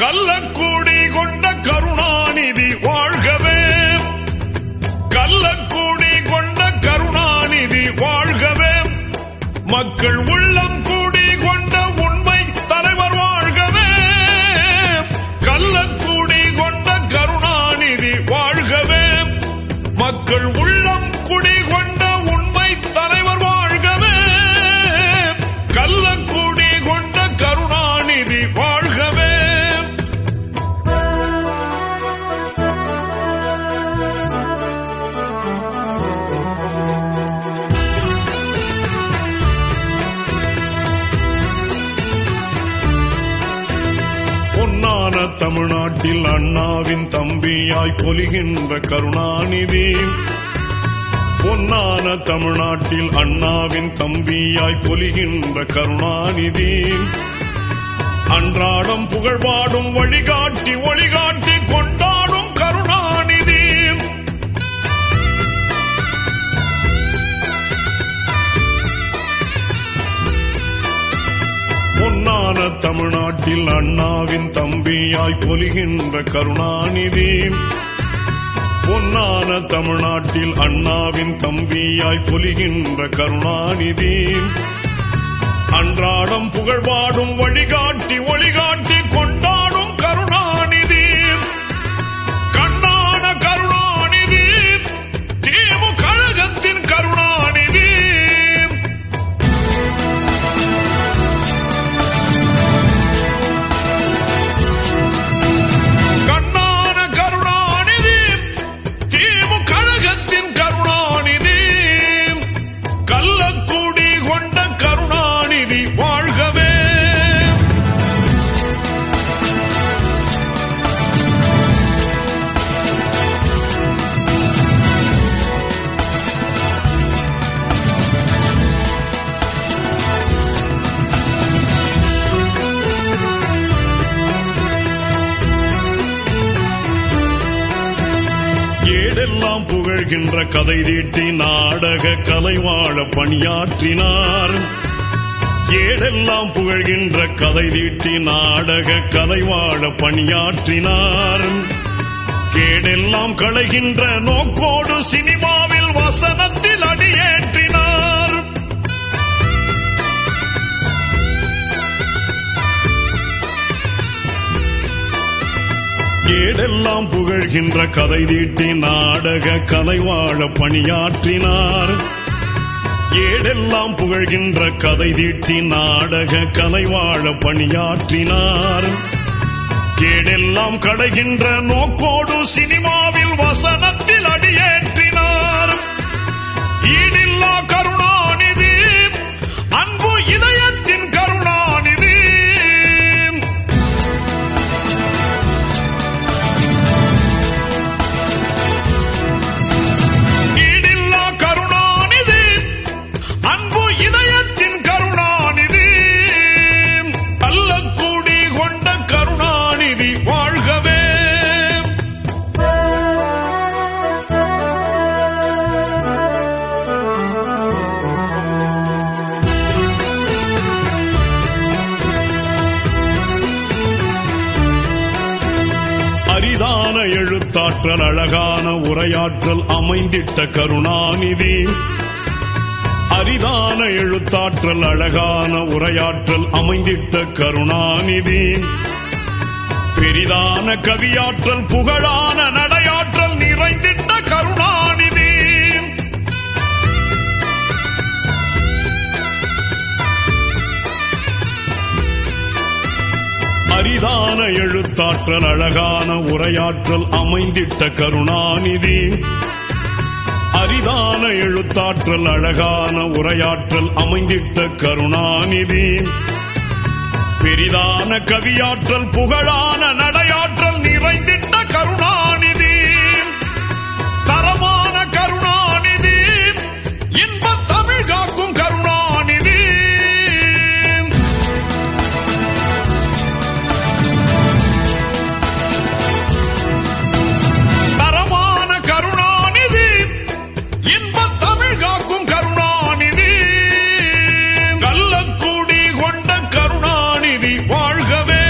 கள்ளக்கூடி கொண்ட கருணாநிதி வாழ்கவே, கள்ளக்கூடி கொண்ட கருணாநிதி வாழ்கவே, மக்கள் உள்ளம் கூடி கொண்ட உண்மை தலைவர் வாழ்கவே, கள்ளக்கூடி கொண்ட கருணாநிதி வாழ்கவே, மக்கள் உள்ளம் குடி கொண்ட உண்மை தலைவர் வாழ்கவே, கள்ளக்கூடி கொண்ட கருணாநிதி வாழ்கவே. பொன்னான தமிழ்நாட்டில் அண்ணாவின் தம்பியாய் பொலிகின்ற கருணாநிதி, பொன்னான தமிழ்நாட்டில் அண்ணாவின் தம்பியாய் பொலிகின்ற கருணாநிதி, அன்றாடம் புகழ்பாடும் வழிகாட்டி ஒளிகாட்டி கொண்டாடும் கருணாநிதி, பொன்னான தமிழ்நாட்டில் அண்ணாவின் தம்பியாய் பொலிகின்ற கருணாநிதி, பொன்னான தமிழ்நாட்டில் அண்ணாவின் தம்பியாய் பொலிகின்ற கருணாநிதி, அன்றாடம் புகழ்பாடும் வழிகாட்டி ஒளிகாட்டி கொண்டாடும் கருணாநிதி, கண்ணான கருணாநிதி, திமுக கழகத்தின் கருணாநிதி, கண்ணான கருணாநிதி, திமுக கழகத்தின் கருணாநிதி, கள்ளக்கூடி கொண்ட கருணாநிதி வாழ்கவே. ஏடெல்லாம் புகழ்கின்ற கதை தீட்டி நாடக கலைவாழ பணியாற்றினார், ஏடெல்லாம் புகழ்கின்ற கதை தீட்டி நாடக கலைவாழ பணியாற்றினார், கேடெல்லாம் களைகின்ற நோக்கோடு சினிமாவில் வசனத்தில் அடியேற்றினார், ஏடெல்லாம் புகழ்கின்ற கதை தீட்டி நாடக கலைவாழ பணியாற்றினார், ஏடெல்லாம் புகழ்கின்ற கதை தீட்டி நாடக கலைவாழ பணியாற்றினார், கேடெல்லாம் களைகின்ற நோக்கோடு சினிமாவில் வசனத்தில் அடியேற்றினார், ஈடில்லா கருணாநிதி, அன்பு இதயத்தின் கருணாநிதி, ஈடில்லா கருணாநிதி, அன்பு இதயத்தின் கருணாநிதி, கள்ளக்கூடி கொண்ட கருணாநிதி வாழ்கவே. அரிதான எழுத்தாற்றல் அழகான உரையாற்றல் அமைந்திட்ட கருணாநிதி, அரிதான எழுத்தாற்றல் அழகான உரையாற்றல் அமைந்திட்ட கருணாநிதி, பெரிதான கவியாற்றல் புகழான நடையாற்றல் நிறைந்திட்ட கருணாநிதி, அரிதான எழுத்தாற்றல் அழகான உரையாற்றல் அமைந்திட்ட கருணாநிதி, அரிதான எழுத்தாற்றல் அழகான உரையாற்றல் அமைந்திட்ட கருணாநிதி, பெரிதான கவியாற்றல் புகழான நடையாற்றல் நிறைந்திட்ட கருணாநிதி, தரமான கருணாநிதி, இன்பத் தமிழ் காக்கும் கருணாநிதி, தரமான கருணாநிதி, இன்பத் தமிழ் காக்கும் கருணாநிதி, கள்ளக்கூடி கொண்ட கருணாநிதி வாழ்கவே.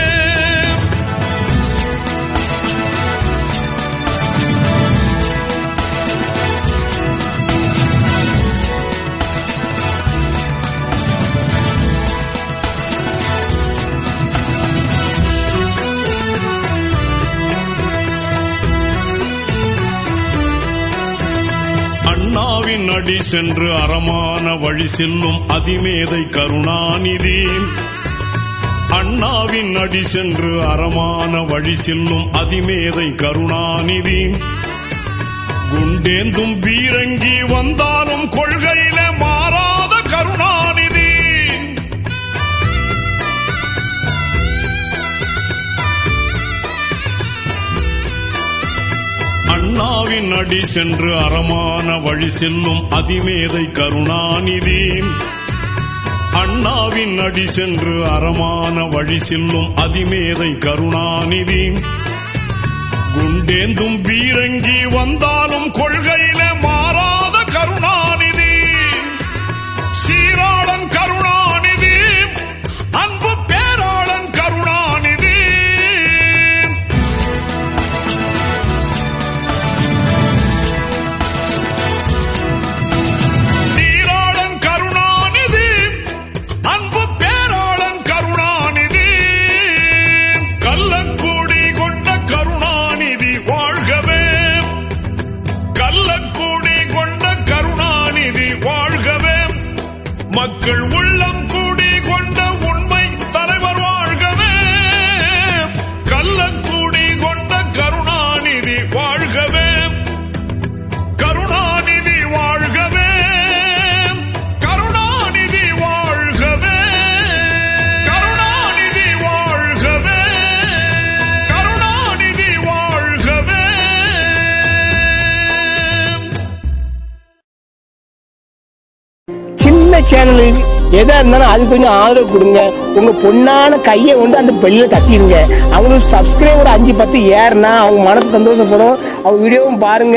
அடி சென்று அறமான வழி செல்லும் அதிமேதை கருணாநிதி அண்ணாவின் அடி சென்று அறமான வழி செல்லும் அதிமேதை கருணாநிதி குண்டேந்தும் பீரங்கி வந்தாலும் கொள்கையில மாறாத கருணாநிதி அண்ணாவின் அடி சென்று அறமான வழி செல்லும் அதிமேதை கருணாநிதி அண்ணாவின் அடி சென்று அறமான வழி செல்லும் அதிமேதை கருணாநிதி குண்டேந்தும் பீரங்கி வந்தாலும் கொள்கையில மாறாத கருணாநிதி சீராளன் கருணாநிதி அன்பு பேராளன் கருணாநிதி நீராளன் கருணாநிதி அன்பு பேராளன் கருணாநிதி கள்ளக்கூடி கொண்ட கருணாநிதி வாழ்கவே கள்ளக்கூடி கொண்ட கருணாநிதி வாழ்கவே மக்கள் உள்ளம் கூடி கொண்ட உண்மை தலைவர் வாழ்கவே கள்ளக்கூடி கொண்ட கருணாநிதி வாழ்கவே கருணாநிதி வாழ்கவே கருணாநிதி வாழ்கவே கருணாநிதி வாழ்கவே கருணாநிதி வாழ்கவே சின்ன சேனலுக்கு எதா இருந்தாலும் அது கொஞ்சம் ஆதரவு கொடுங்க. உங்க பொண்ணான கையை கொண்டு அந்த பெல்ல தட்டிடுங்க. அவங்களுக்கு சப்ஸ்கிரைபர் 5-10 ஏறுனா அவங்க மனசு சந்தோஷப்படும். அவங்க வீடியோவும் பாருங்க.